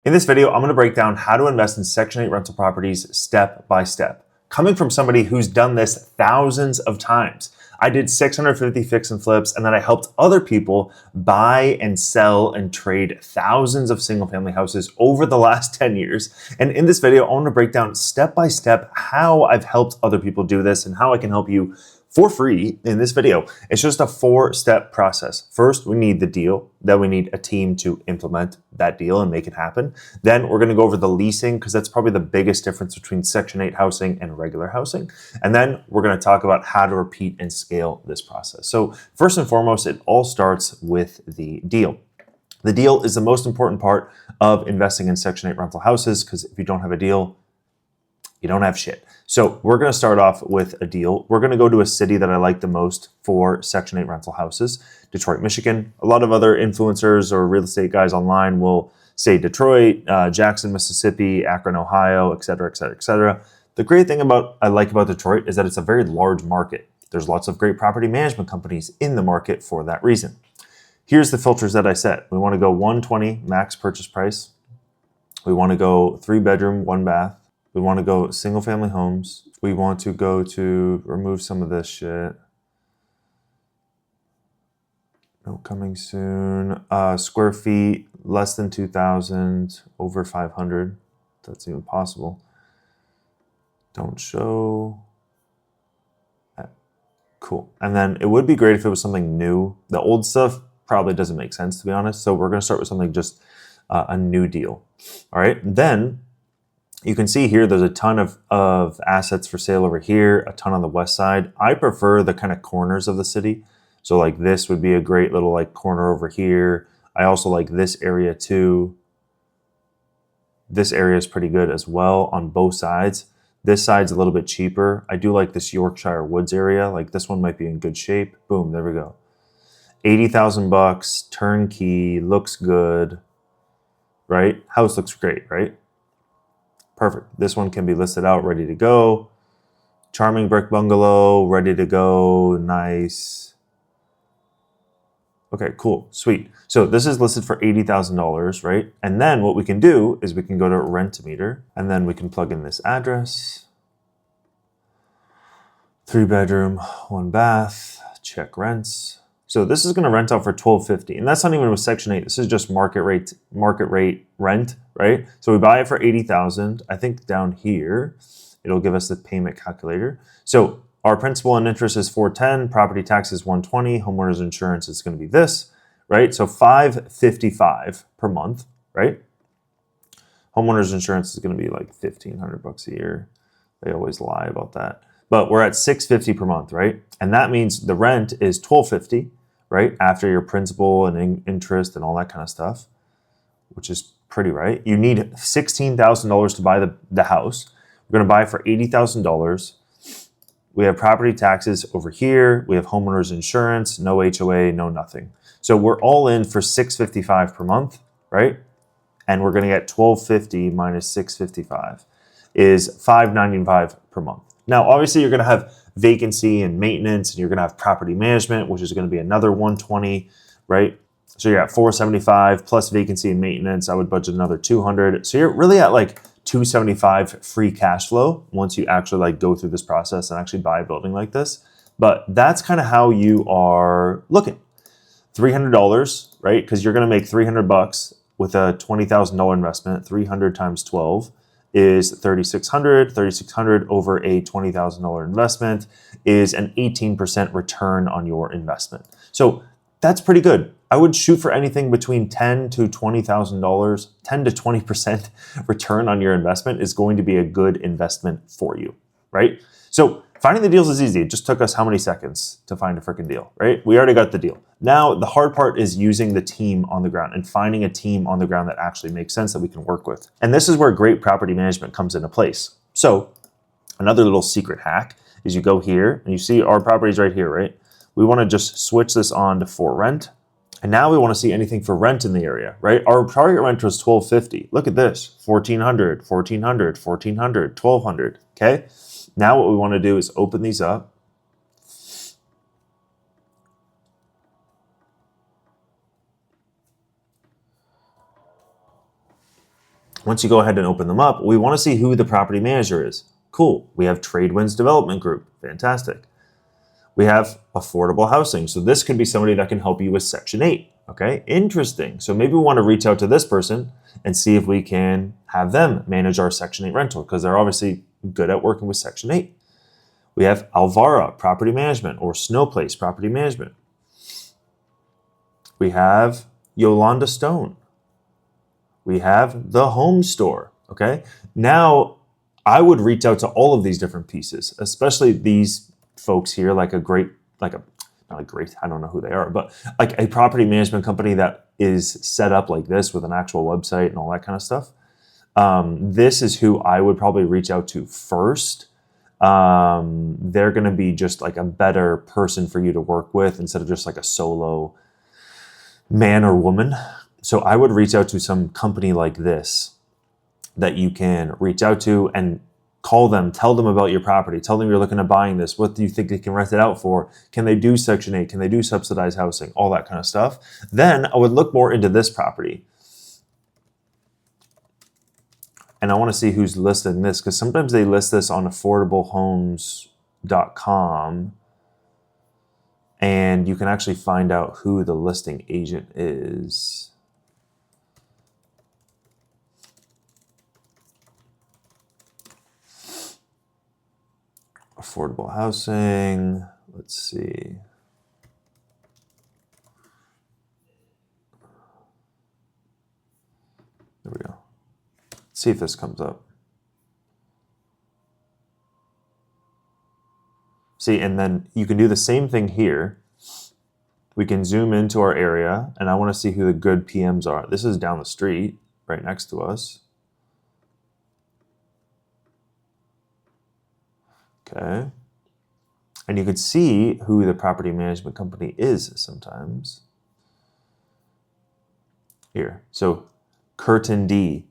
In this video, I'm going to break down how to invest in Section 8 rental properties step by step. Coming from somebody who's done this thousands of times. I did 650 fix and flips, and then I helped other people buy and sell and trade thousands of single family houses over the last 10 years. And in this video, I want to break down step by step how I've helped other people do this and how I can help you for free in this video. It's just a 4-step process. First, we need the deal. Then we need a team to implement that deal and make it happen. Then we're going to go over the leasing, because that's probably the biggest difference between Section 8 housing and regular housing. And then we're going to talk about how to repeat and scale this process. So first and foremost, it all starts with the deal. The deal is the most important part of investing in Section 8 rental houses, because if you don't have a deal, you don't have shit. So we're going to start off with a deal. We're going to go to a city that I like the most for Section 8 rental houses, Detroit, Michigan. A lot of other influencers or real estate guys online will say Detroit, Jackson, Mississippi, Akron, Ohio, et cetera, et cetera, et cetera. The great thing I like about Detroit is that it's a very large market. There's lots of great property management companies in the market for that reason. Here's the filters that I set. We want to go 120 max purchase price. We want to go 3-bedroom, 1 bath. We want to go single family homes. We want to go to remove some of this shit. No, coming soon. Square feet, less than 2,000, over 500. That's even possible. Don't show. Cool. And then it would be great if it was something new. The old stuff probably doesn't make sense, to be honest. So we're going to start with something just a new deal. All right. Then you can see here, there's a ton of assets for sale over here, a ton on the west side. I prefer the kind of corners of the city. So like this would be a great little like corner over here. I also like this area too. This area is pretty good as well on both sides. This side's a little bit cheaper. I do like this Yorkshire Woods area. Like this one might be in good shape. Boom, there we go. 80,000 bucks, turnkey, looks good, right? House looks great, right? Perfect. This one can be listed out, ready to go. Charming brick bungalow, ready to go. Nice. Okay, cool. Sweet. So this is listed for $80,000, right? And then what we can do is we can go to Rent-A-Meter, and then we can plug in this address. 3-bedroom, 1 bath, check rents. So this is going to rent out for $1,250, and that's not even with Section 8. This is just market rate rent, right? So we buy it for $80,000. I think down here it'll give us the payment calculator. So our principal and interest is $410, property tax is $120, homeowners insurance is going to be this, right? So $555 per month, right? Homeowners insurance is going to be like $1,500 a year. They always lie about that. But we're at $650 per month, right? And that means the rent is $1,250, right? After your principal and interest and all that kind of stuff, which is pretty right. You need $16,000 to buy the house. We're going to buy it for $80,000. We have property taxes over here. We have homeowners insurance, no HOA, no nothing. So we're all in for $655 per month, right? And we're going to get $1,250 minus $655 is $595 per month. Now, obviously, you're going to have vacancy and maintenance, and you're going to have property management, which is going to be another $120, right? So you're at $475 plus vacancy and maintenance. I would budget another $200. So you're really at like $275 free cash flow once you actually like go through this process and actually buy a building like this. But that's kind of how you are looking. $300, right? Because you're going to make $300 with a $20,000 investment. 300 times 12 is 3,600. 3,600 over a $20,000 investment is an 18% return on your investment. So that's pretty good. I would shoot for anything between $10,000 to $20,000. 10 to 20% return on your investment is going to be a good investment for you, right? So finding the deals is easy. It just took us how many seconds to find a freaking deal, right? We already got the deal. Now, the hard part is using the team on the ground and finding a team on the ground that actually makes sense that we can work with. And this is where great property management comes into place. So another little secret hack is you go here and you see our properties right here, right? We want to just switch this on to for rent. And now we want to see anything for rent in the area, right? Our target rent was $1,250. Look at this, $1,400, $1,400, $1,400, $1,200, okay? Now what we want to do is open these up. Once you go ahead and open them up, we want to see who the property manager is. Cool. We have Tradewinds Development Group. Fantastic. We have affordable housing. So this could be somebody that can help you with Section 8. Okay, interesting. So maybe we want to reach out to this person and see if we can have them manage our Section 8 rental because they're obviously good at working with Section 8. We have Alvara Property Management or Snowplace Property Management. We have Yolanda Stone. We have the Home Store. Okay, now I would reach out to all of these different pieces, especially these folks here, like a great, like a, not a great, I don't know who they are, but like a property management company that is set up like this with an actual website and all that kind of stuff. This is who I would probably reach out to first. They're going to be just like a better person for you to work with instead of just like a solo man or woman. So I would reach out to some company like this that you can reach out to and call them, tell them about your property, tell them you're looking at buying this. What do you think they can rent it out for? Can they do Section 8? Can they do subsidized housing? All that kind of stuff. Then I would look more into this property. And I want to see who's listing this because sometimes they list this on affordablehomes.com and you can actually find out who the listing agent is. Affordable housing, let's see. There we go. Let's see if this comes up. See, and then you can do the same thing here. We can zoom into our area, and I want to see who the good PMs are. This is down the street, right next to us. Okay. And you can see who the property management company is sometimes. Here. So Curtin D.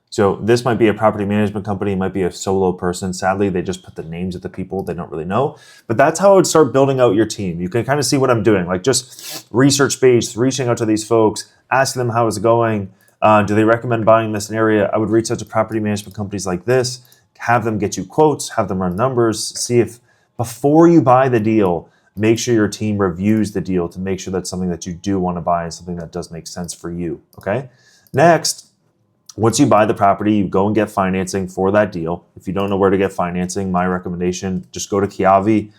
So this might be a property management company, it might be a solo person. Sadly, they just put the names of the people they don't really know. But that's how I would start building out your team. You can kind of see what I'm doing, like just research based, reaching out to these folks, asking them how it's going. Do they recommend buying this area? I would reach out to property management companies like this, have them get you quotes, have them run numbers, see if before you buy the deal, make sure your team reviews the deal to make sure that's something that you do want to buy and something that does make sense for you, okay? Next, once you buy the property, you go and get financing for that deal. If you don't know where to get financing, my recommendation, just go to Kiavi.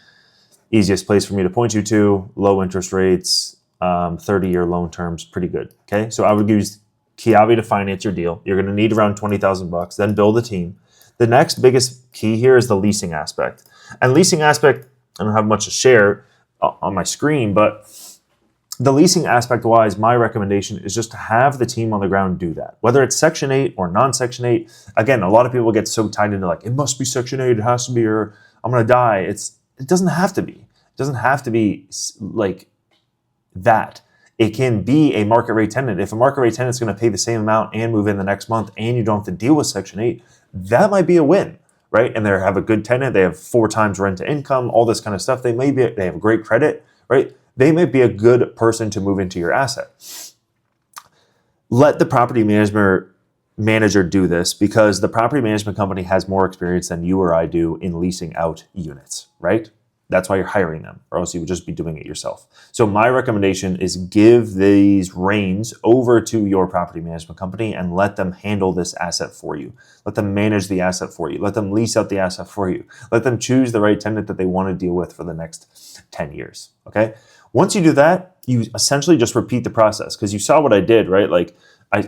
Easiest place for me to point you to, low interest rates, 30-year loan terms, pretty good, okay? So I would use Kiavi to finance your deal. You're gonna need around $20,000, then build a team. The next biggest key here is the leasing aspect. And leasing aspect, I don't have much to share on my screen, but the leasing aspect wise, my recommendation is just to have the team on the ground do that. Whether it's Section 8 or non-Section 8. Again, a lot of people get so tied into like, it must be Section 8, it has to be, or I'm gonna die. It doesn't have to be. It doesn't have to be like that. It can be a market rate tenant. If a market rate tenant is gonna pay the same amount and move in the next month and you don't have to deal with Section 8, that might be a win, right? And they have a good tenant, they have 4 times rent to income, all this kind of stuff. They have great credit, right? They might be a good person to move into your asset. Let the property manager do this because the property management company has more experience than you or I do in leasing out units, right? That's why you're hiring them, or else you would just be doing it yourself. So my recommendation is give these reins over to your property management company and let them handle this asset for you. Let them manage the asset for you. Let them lease out the asset for you. Let them choose the right tenant that they want to deal with for the next 10 years, okay? Once you do that, you essentially just repeat the process because you saw what I did, right? Like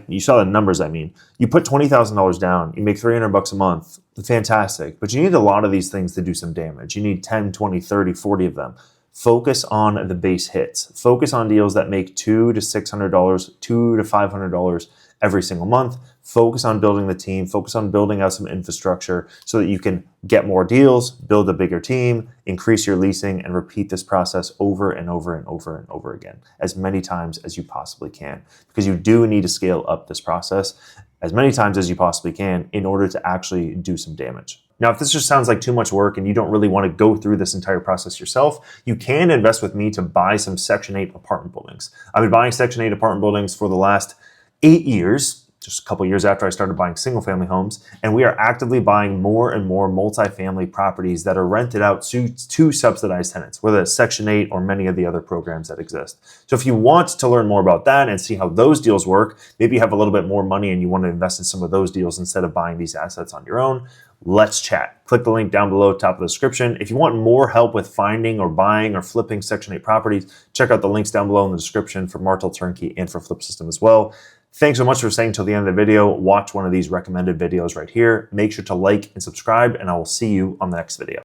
you saw the numbers, I mean. You put $20,000 down, you make $300 a month, fantastic. But you need a lot of these things to do some damage. You need 10, 20, 30, 40 of them. Focus on the base hits. Focus on deals that make $200 to $600, $200 to $500 every single month. Focus on building the team. Focus on building out some infrastructure so that you can get more deals, build a bigger team, increase your leasing, and repeat this process over and over and over and over again, as many times as you possibly can. Because you do need to scale up this process as many times as you possibly can in order to actually do some damage. Now, if this just sounds like too much work and you don't really want to go through this entire process yourself, you can invest with me to buy some Section 8 apartment buildings. I've been buying Section 8 apartment buildings for the last 8 years. just a couple years after I started buying single family homes, and we are actively buying more and more multifamily properties that are rented out to subsidized tenants, whether it's Section 8 or many of the other programs that exist. So if you want to learn more about that and see how those deals work, maybe you have a little bit more money and you want to invest in some of those deals instead of buying these assets on your own, let's chat. Click the link down below, top of the description. If you want more help with finding or buying or flipping Section 8 properties, check out the links down below in the description for Martel Turnkey and for Flip System as well. Thanks so much for staying till the end of the video. Watch one of these recommended videos right here. Make sure to like and subscribe, and I will see you on the next video.